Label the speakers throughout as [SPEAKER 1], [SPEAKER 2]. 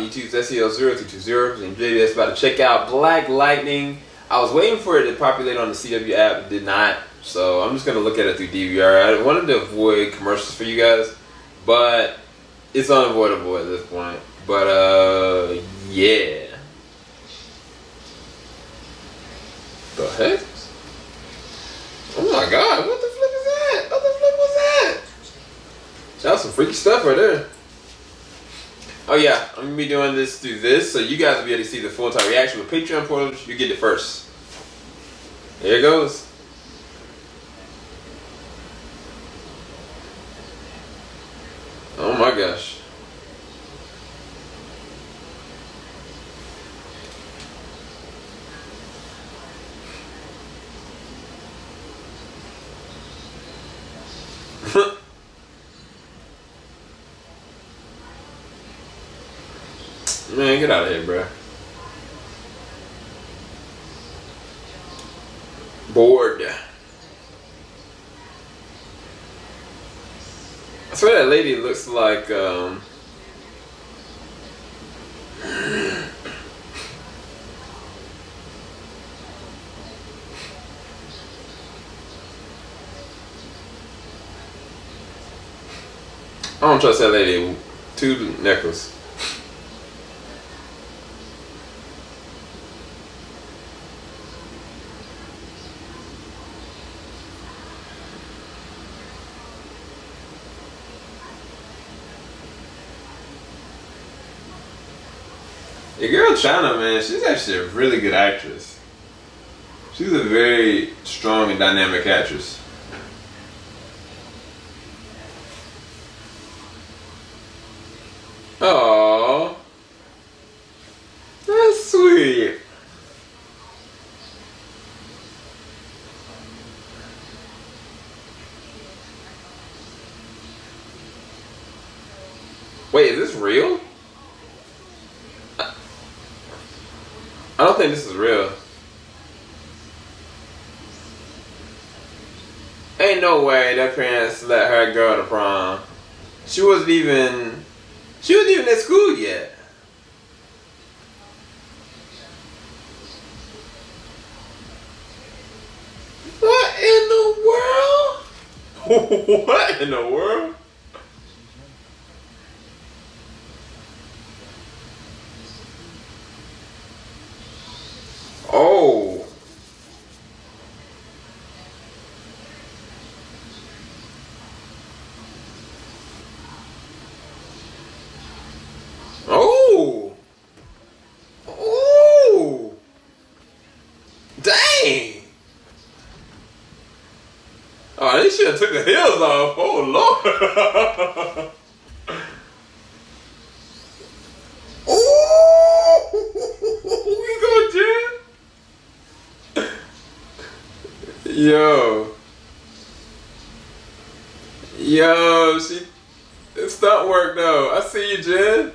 [SPEAKER 1] YouTube's SEL0220, and JB that's about to check out Black Lightning. I was waiting for it to populate on the CW app, it did not, so I'm just going to look at it through DVR. I wanted to avoid commercials for you guys, but it's unavoidable at this point. But, yeah. The heck? Oh my god, what the flip is that? What the flip was that? That was some freaky stuff right there. Oh yeah, I'm gonna be doing this through this, so you guys will be able to see the full time reaction with Patreon portals. You get it first. There it goes. Oh my gosh. Man, get out of here, bro. Bored. I swear that lady looks like, I don't trust that lady. Two necklace. Your girl China, man, she's actually a really good actress. She's a very strong and dynamic actress. Aww. That's sweet. Wait, is this real? I don't think this is real. Ain't no way their parents let her go to prom. She wasn't even at school yet. What in the world? What in the world? Oh. Oh. Oh. Dang. Oh, they should have took the heels off. Oh, Lord. Yo, it's stunt work though. I see you, Jen.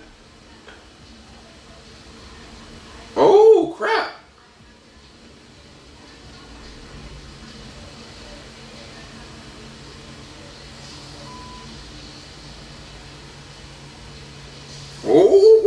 [SPEAKER 1] Oh crap! Oh.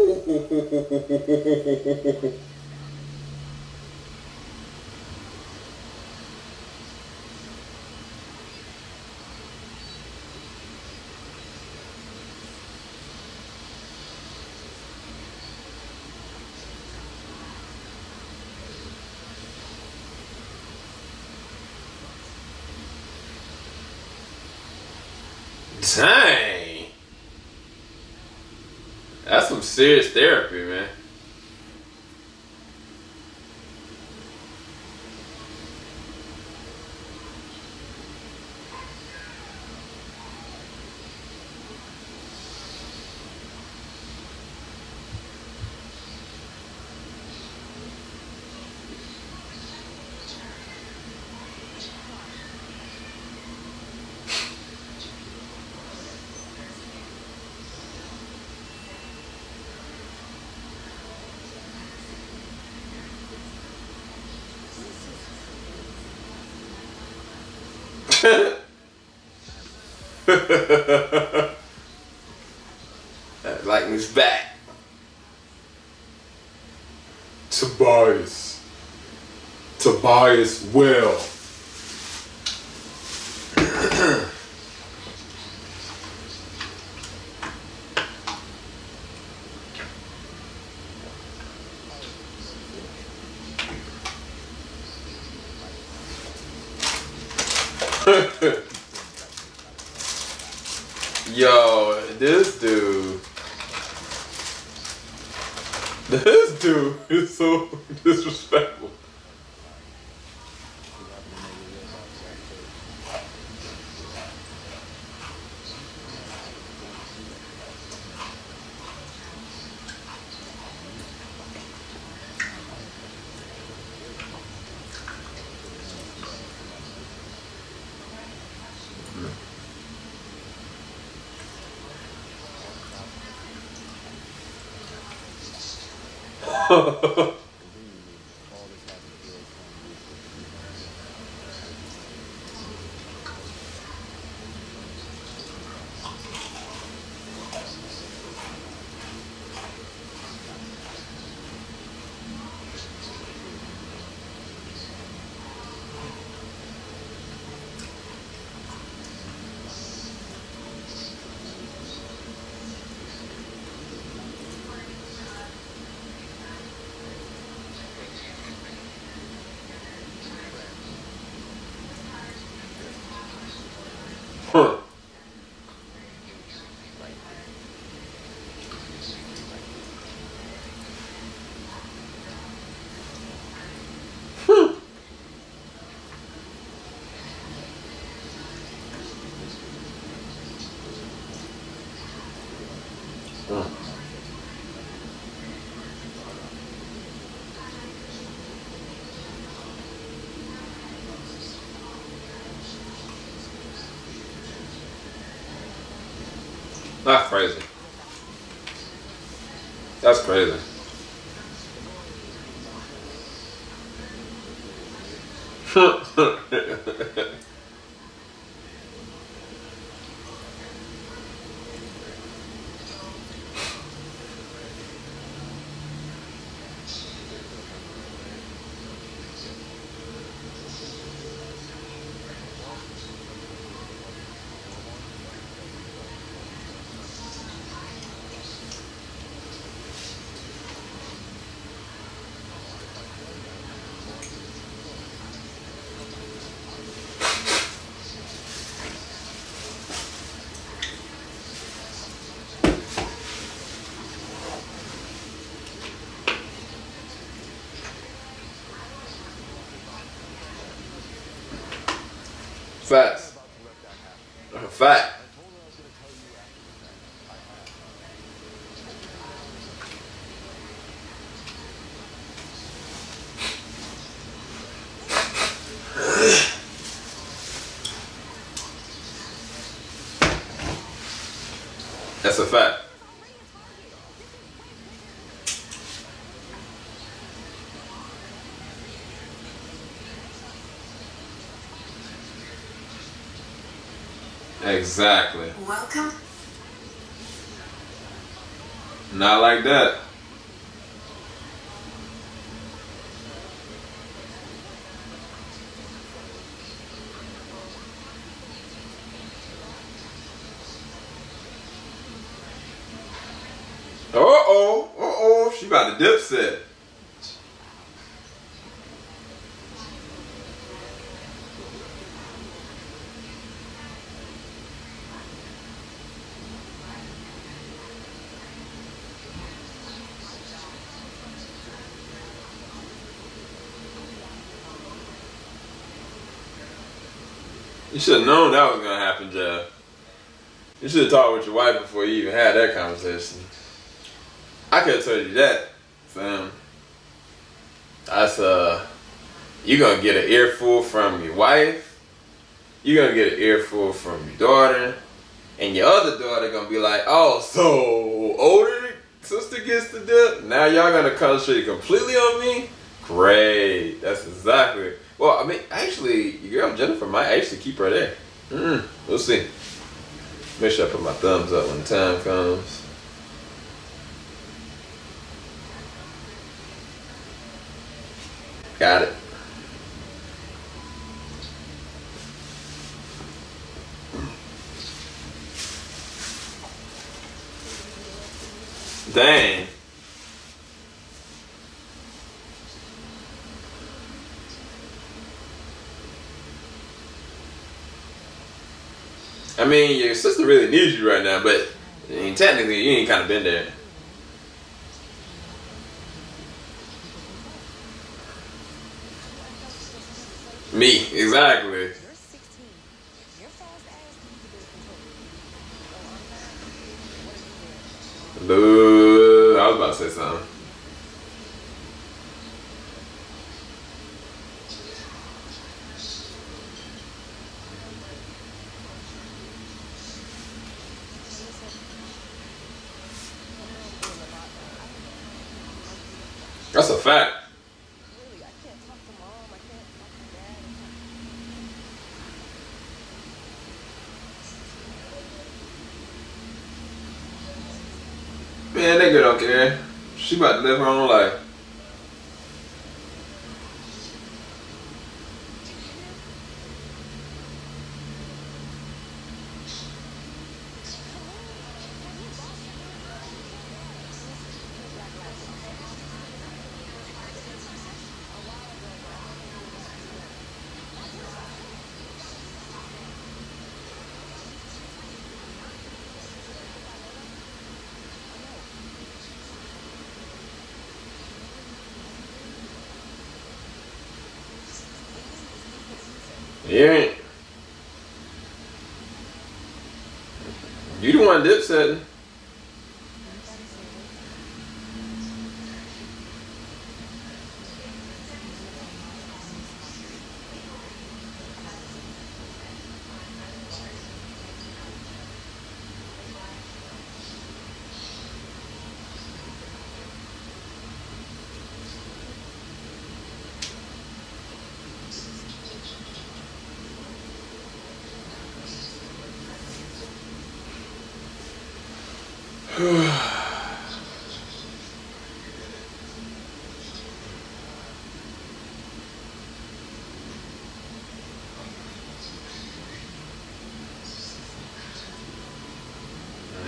[SPEAKER 1] Dang. That's some serious therapy, man. Lightning's back. Tobias Well. Yo, this dude is so disrespectful. Huh. That's crazy. That's crazy. Facts. Fact. That's a fact. Exactly.
[SPEAKER 2] Welcome.
[SPEAKER 1] Not like that. Uh-oh, she about to dip set. You should have known that was gonna happen, Jeff. You should have talked with your wife before you even had that conversation. I could have told you that, fam. That's you're gonna get an earful from your wife, you're gonna get an earful from your daughter, and your other daughter gonna be like, oh, so older sister gets the dip? Now y'all gonna concentrate completely on me? Great. That's exactly. Well, I mean, actually, your girl Jennifer might actually keep her there. We'll see. Make sure I put my thumbs up when the time comes. Got it. Dang. I mean, your sister really needs you right now, but I mean, technically, you ain't kind of been there. Me, exactly. Boo. I was about to say something. That's a fact. Man, that girl don't care. She about to live her own life. Yeah. You the one dipsetting.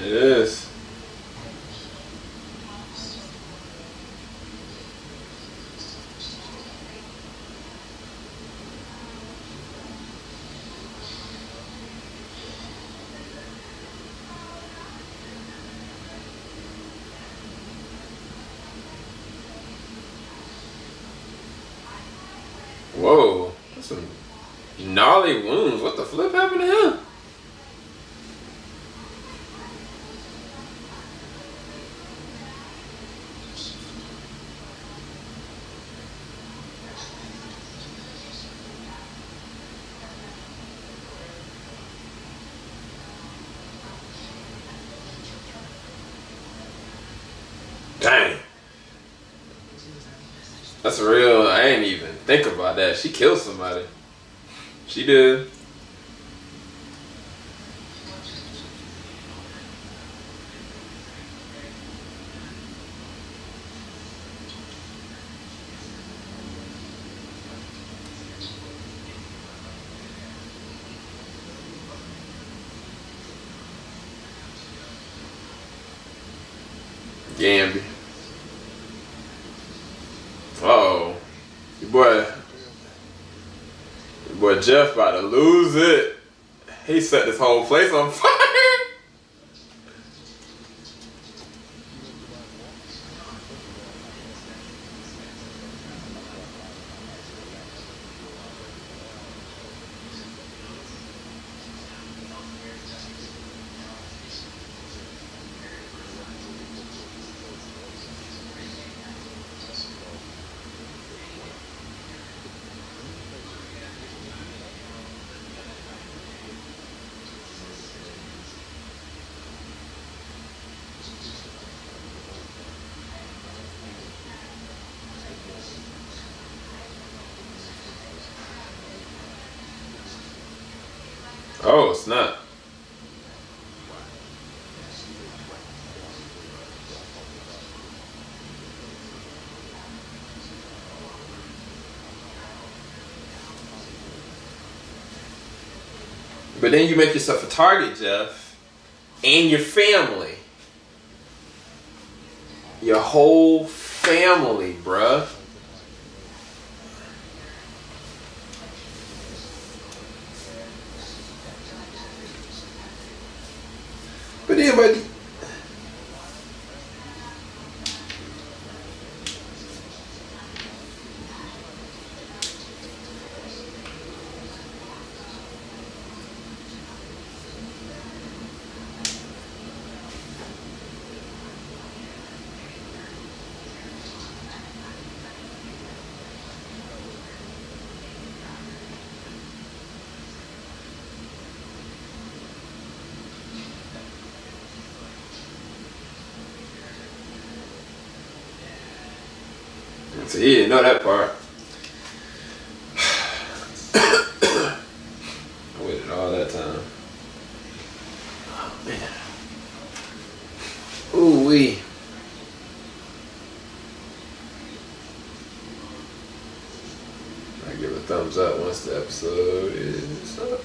[SPEAKER 1] It is. Whoa. That's some gnarly wounds. What the flip happened to him? Dang. That's real. I ain't even think about that. She killed somebody. She did. Gambi. Uh-oh. Your boy Jeff about to lose it. He set this whole place on fire. Oh, snap. But then you make yourself a target, Jeff, and your family. Your whole family, bruh. But anybody. So he didn't know that part. I waited all that time. Oh man. Ooh wee. I give a thumbs up once the episode is up.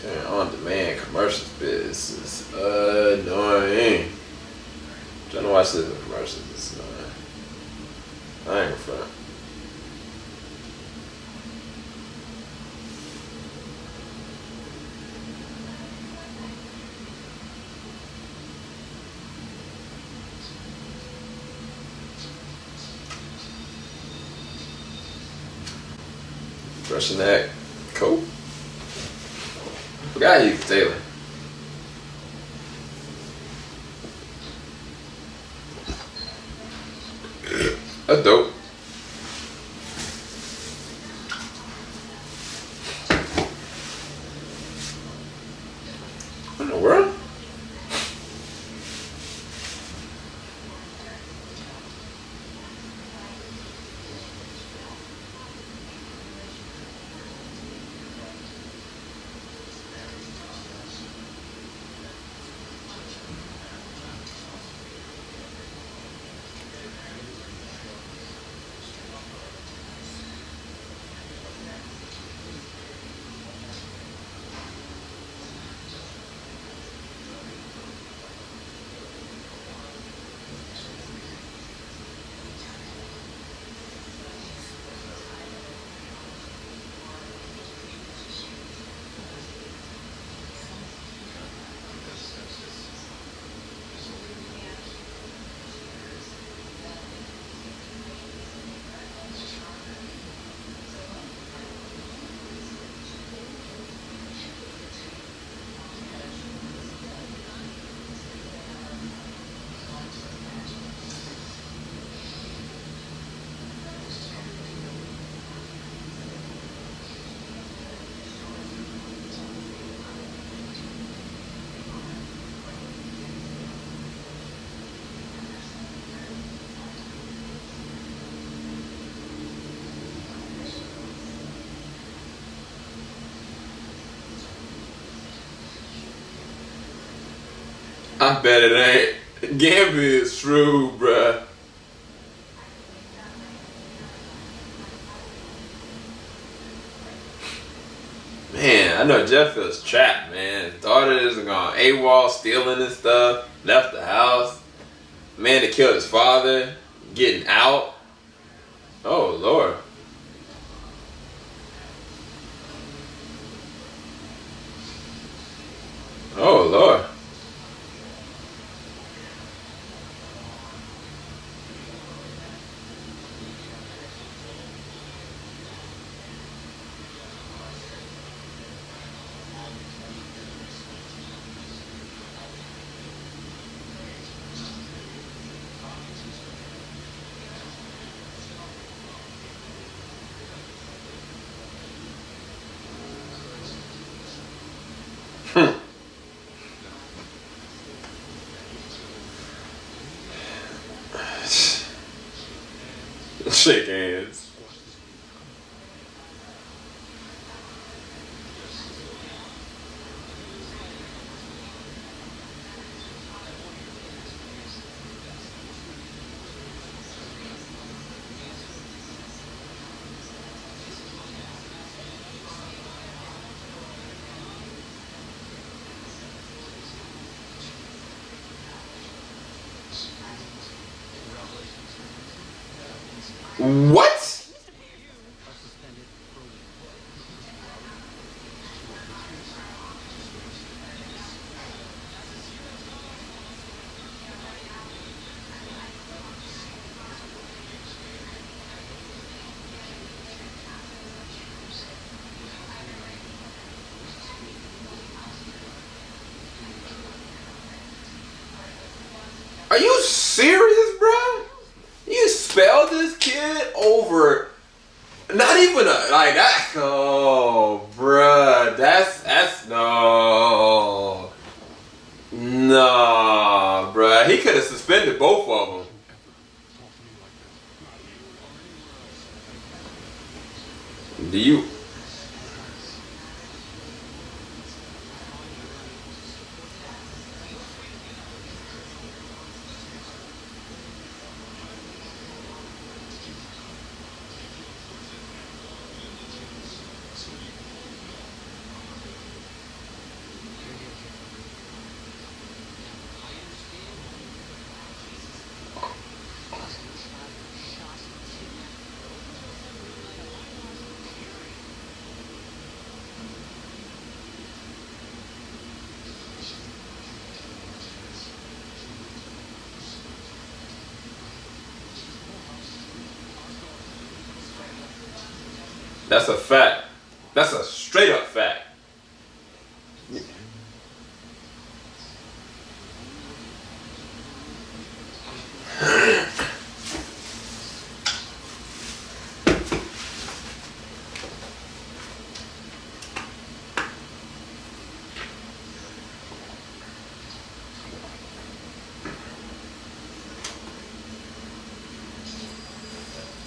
[SPEAKER 1] And on-demand commercials business is annoying. Trying to watch the commercials, it's annoying. I ain't gonna front. Brushing that coat. Forgot he's Taylor. That's dope. What in the world? I bet it ain't. Gambit is shrewd, bruh. Man, I know Jeff feels trapped, man. His daughter is gone AWOL, stealing and stuff, left the house. Man that killed his father, getting out. Oh, Lord. Oh, Lord. Shake hands. What? Are you serious, bro? You spelled this kid over. Not even like that. Oh, bruh. That's no. Nah, bruh. He could have suspended both of them. Do you? That's a fact. That's a straight up fact.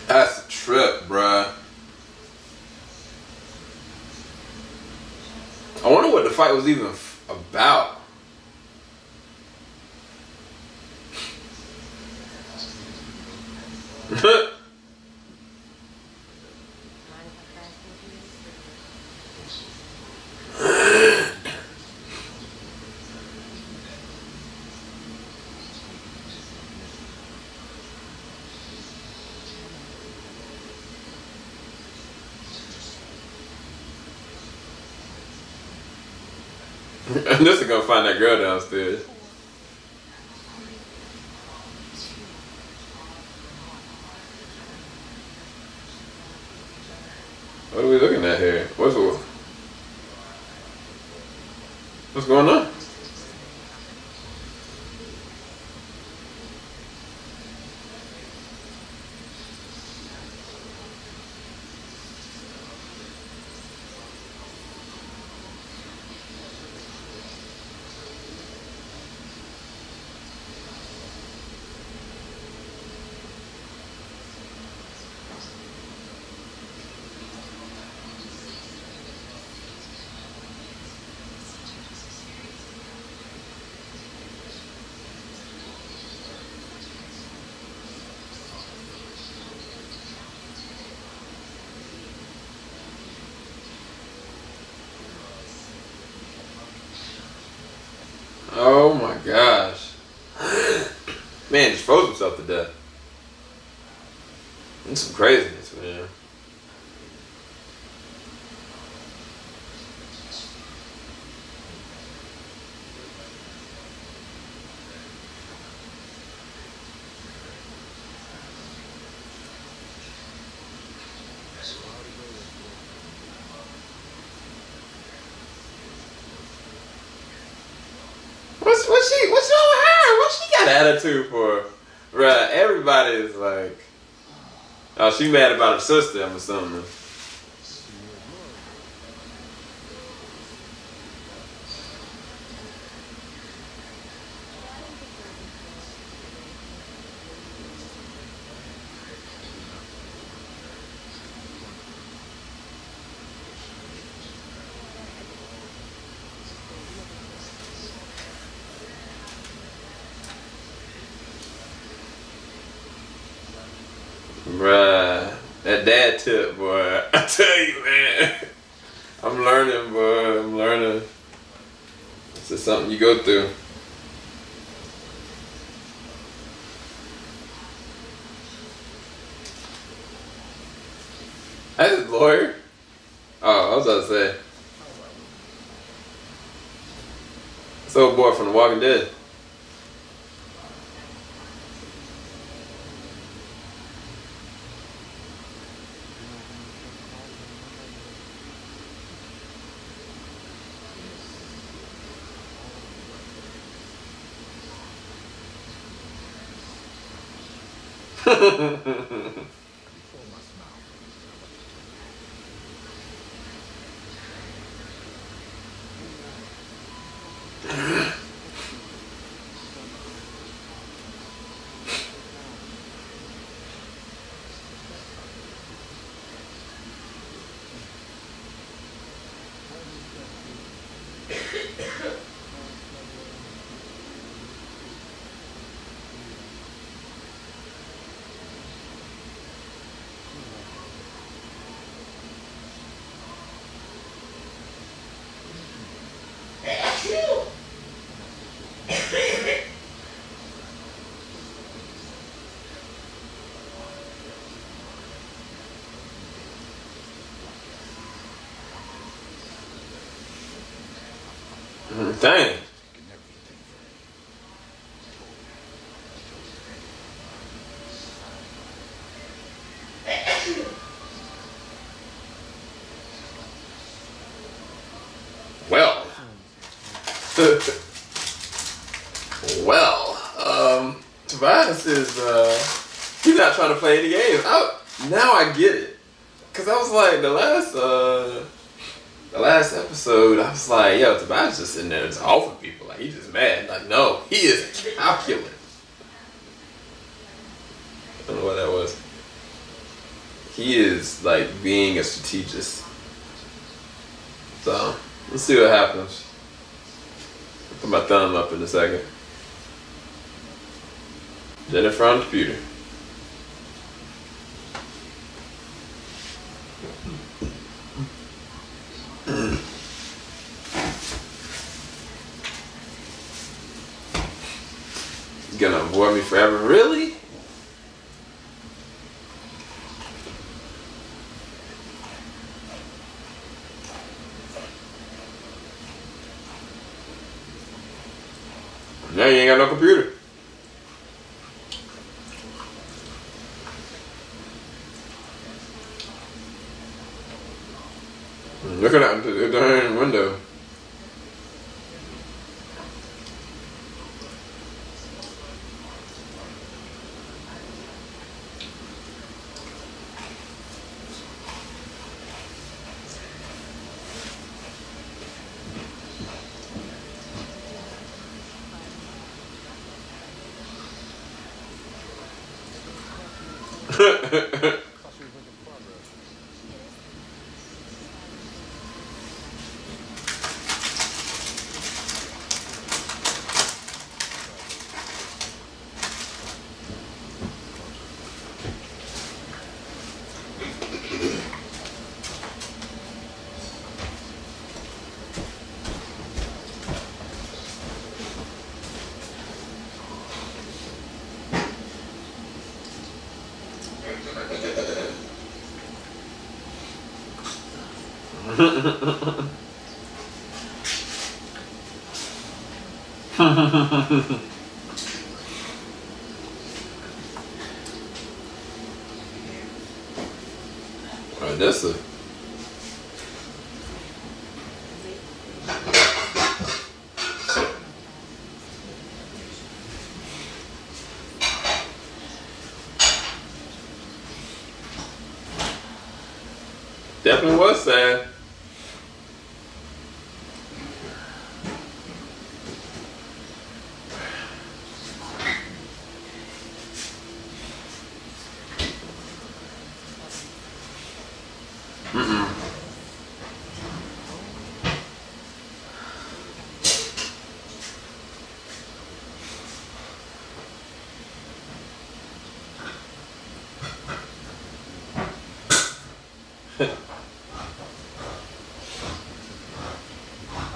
[SPEAKER 1] That's a trip, bruh. I wonder what the fight was even about. This is gonna find that girl downstairs. What are we looking at here? What's going on? Oh my gosh. Man just froze himself to death. That's some craziness, man. What's wrong with her? What she got attitude for? Bruh, everybody is like, oh, she mad about her sister, I'm assuming. Bruh, that dad tip, boy. I tell you, man. I'm learning, boy. I'm learning. This is something you go through. So boy from The Walking Dead. Dang. Well. Tobias is, he's not trying to play any games. Now I get it. Because I was like, the last episode, I was like, yo, Tobias just sitting there just offering people. Like, he's just mad. Like, no, he is calculating. I don't know what that was. He is, like, being a strategist. So, let's see what happens. I'll put my thumb up in a second. Jennifer on the computer. You're gonna avoid me forever? Really? Now you ain't got no computer. Looking out the darn window. That's a definitely was sad.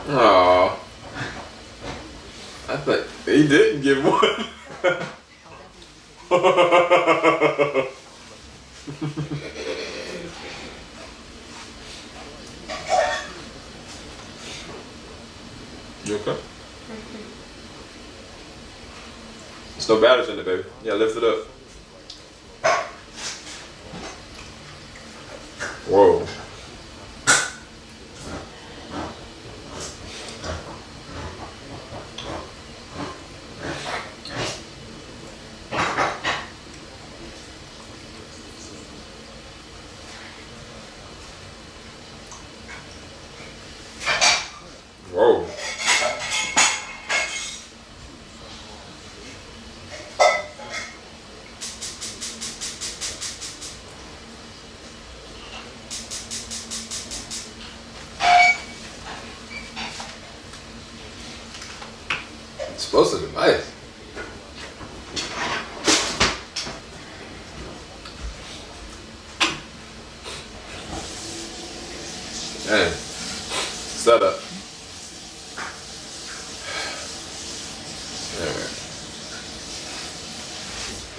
[SPEAKER 1] Oh, I thought he didn't get one. You okay? There's no batteries in it, baby. Yeah, lift it up. Whoa. Whoa. Explosive device. Dang. Setup. Alright.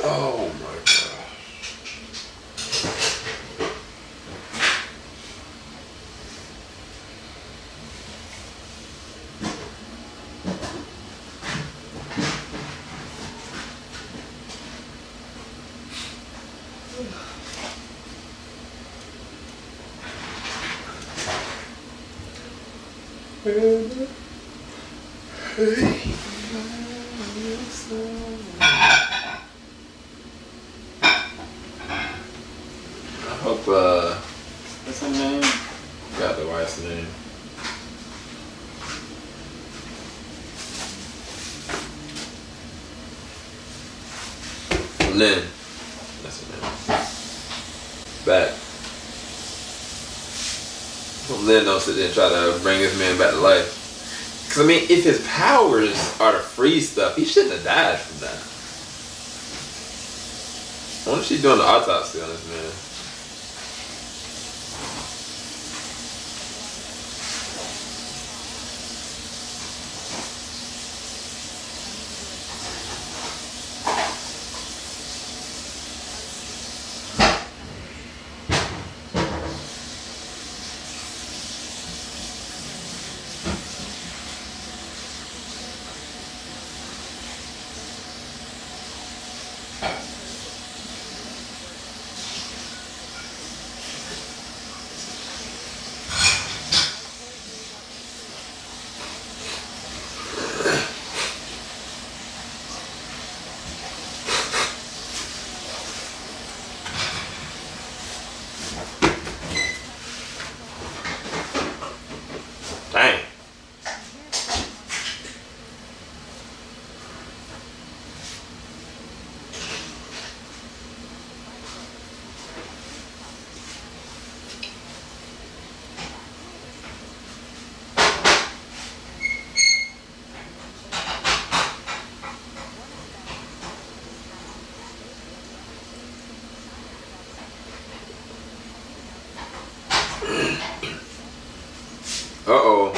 [SPEAKER 1] Oh my god. I hope, what's her name? Forgot the wife's name. Lynn. That's her name. Back. Hope Lynn don't sit there and try to bring this man back to life. Because, I mean, if his powers are to freeze stuff, he shouldn't have died from that. I wonder if she's doing the autopsy on this man. Dang. Uh-oh.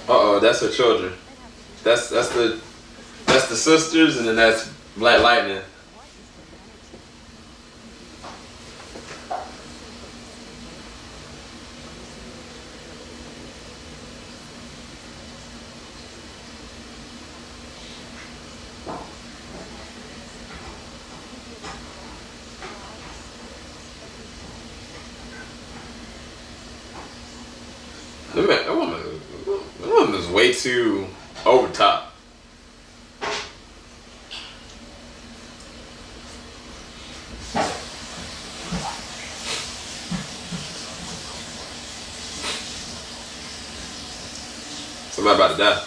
[SPEAKER 1] Uh-oh, that's her children. That's the sisters, and then that's Black Lightning. That woman is way too over top. Somebody about to die.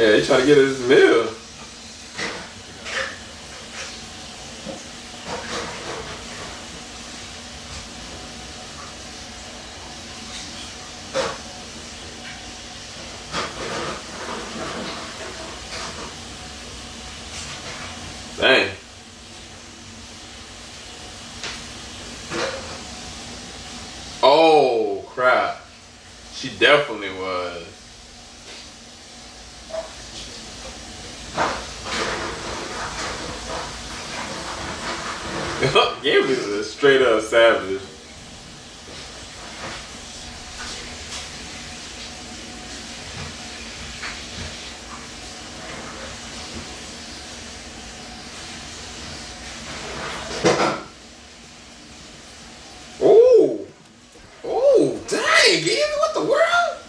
[SPEAKER 1] Yeah, he trying to get his meal. Dang. Oh, crap. She definitely was. Gambit is a straight up savage. Oh, oh, dang, Gambit, what the world?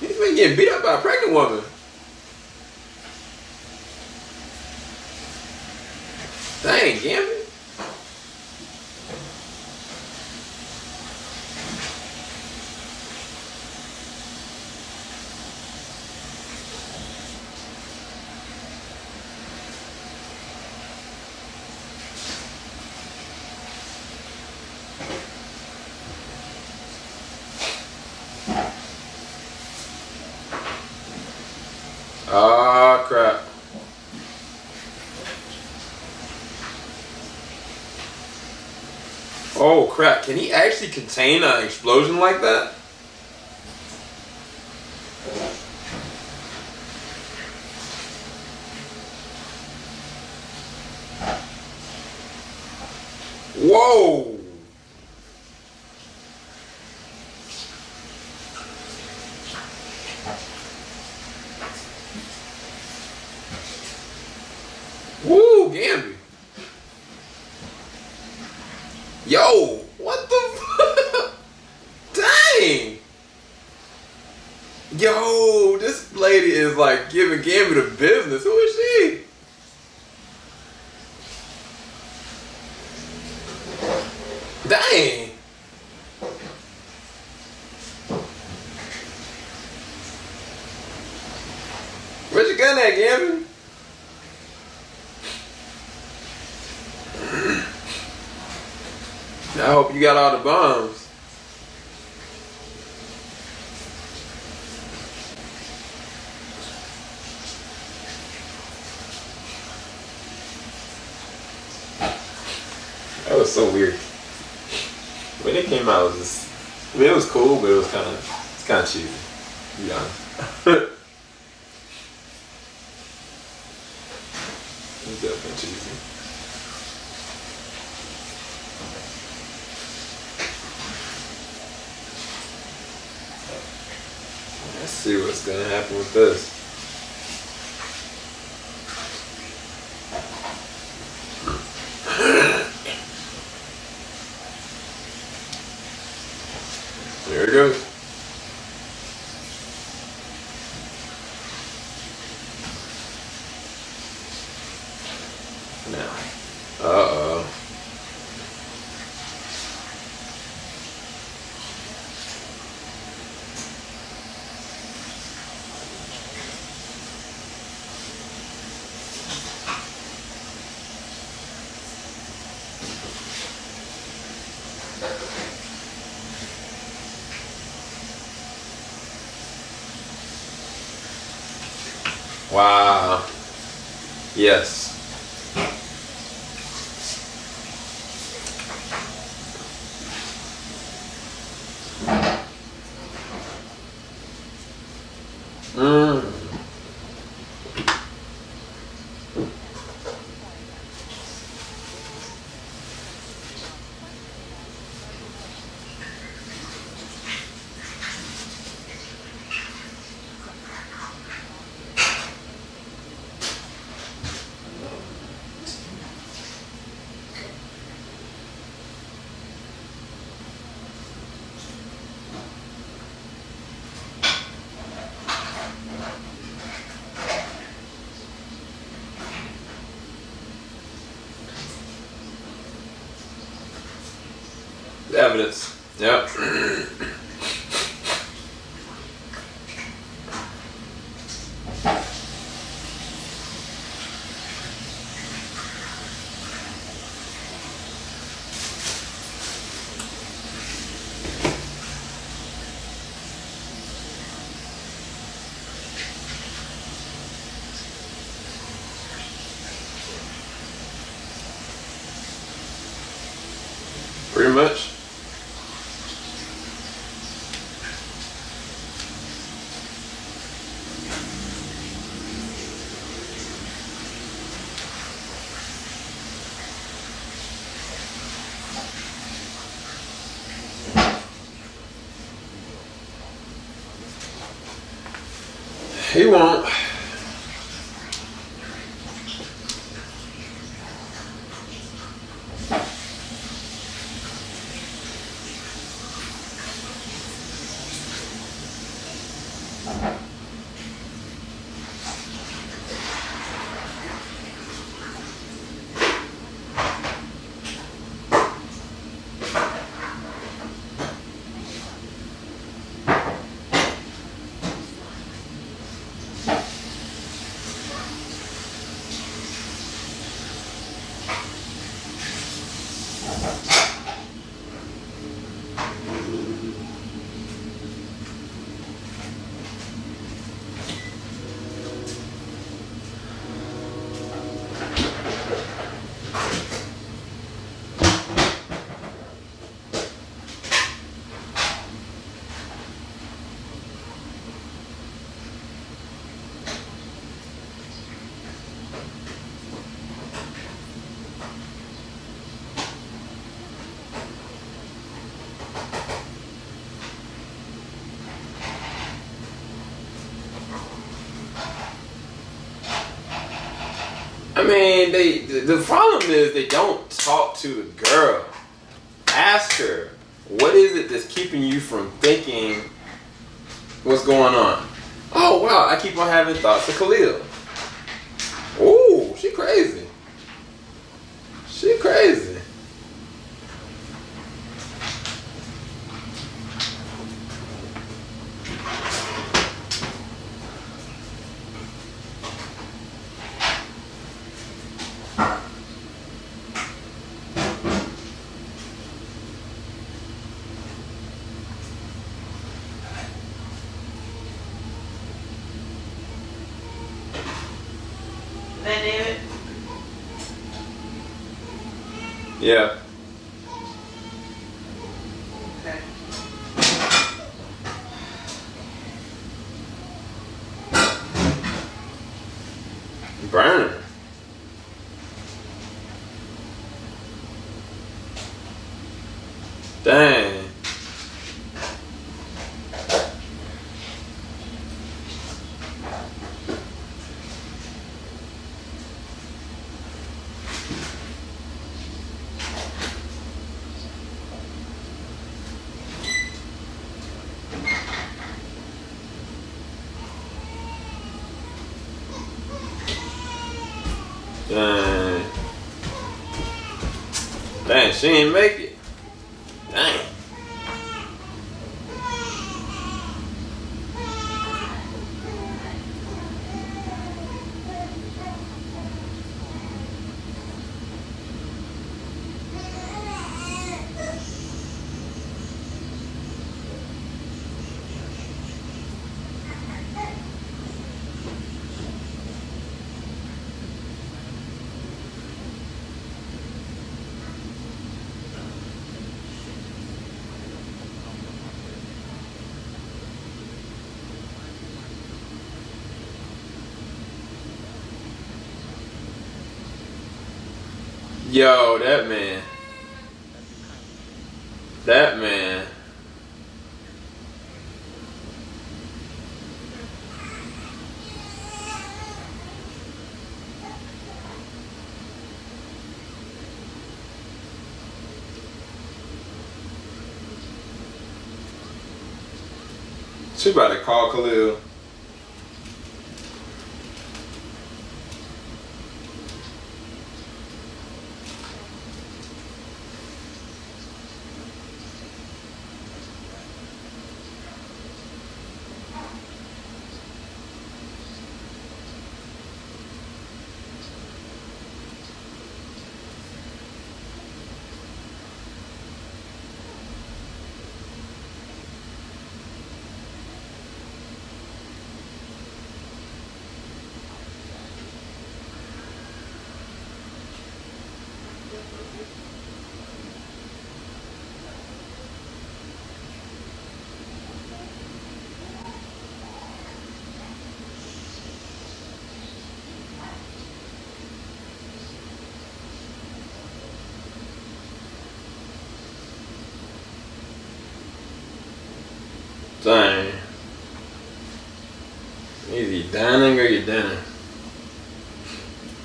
[SPEAKER 1] He's been getting beat up by a pregnant woman. Dang, Gambit. Ah, crap. Oh, crap. Can he actually contain an explosion like that? Whoa. Woo, Gambit. Yo, what the dang. Yo, this lady is like giving Gambit a business. Who is she? Dang. Where's your gun at, Gambit? I hope you got all the bombs. That was so weird. When it came out, it was just, I mean, it was cool, but it was kind of cheesy, to be honest. It was definitely cheesy. Let's see what's gonna happen with this. There it goes. Now, uh-oh. Wow. Yes. Mm. Evidence. Yep. much. He won't. I mean, the problem is they don't talk to the girl. Ask her, what is it that's keeping you from thinking what's going on? Oh, wow, I keep on having thoughts of Khalil. Ooh, she crazy. She crazy.
[SPEAKER 2] That David?
[SPEAKER 1] Yeah.
[SPEAKER 2] Okay.
[SPEAKER 1] Burner. Dang. Dang. Dang, she ain't make it. Dang. Yo, that man. That man. She about to call Khalil. Dang. Either you dining or you dinner.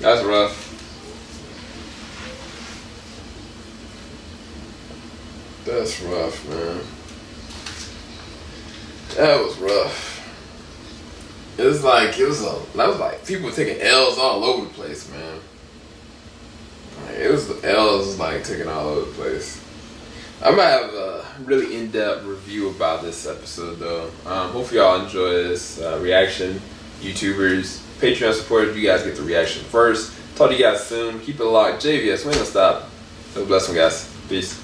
[SPEAKER 1] That's rough. That's rough, man. That was rough. That was like people taking L's all over the place, man. Like, it was the L's like taking all over the place. I'm gonna have a really in-depth review about this episode though. Hopefully y'all enjoy this reaction. YouTubers, Patreon supporters, you guys get the reaction first. Talk to you guys soon. Keep it locked. JVS, we ain't gonna stop. Have a blessed one, guys. Peace.